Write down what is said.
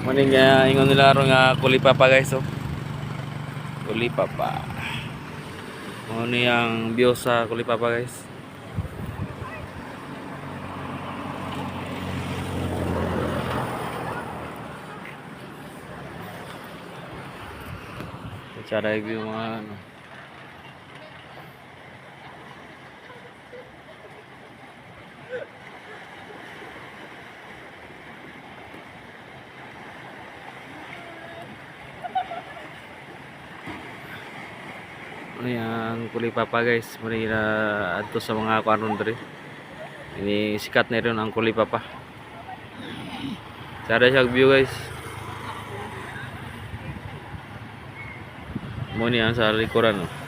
Maning ingon nila ro nga kulipapa guys, oh. Kulipapa. Mo ni ang view sa kulipapa guys. Cara view mga ano. Ano yan, kulipapa guys. Muli na adto sa mga kuanon diri. Ini sikat na rin ang kulipapa. Cara siya view guys. Mo ni ang sa likuran, oh.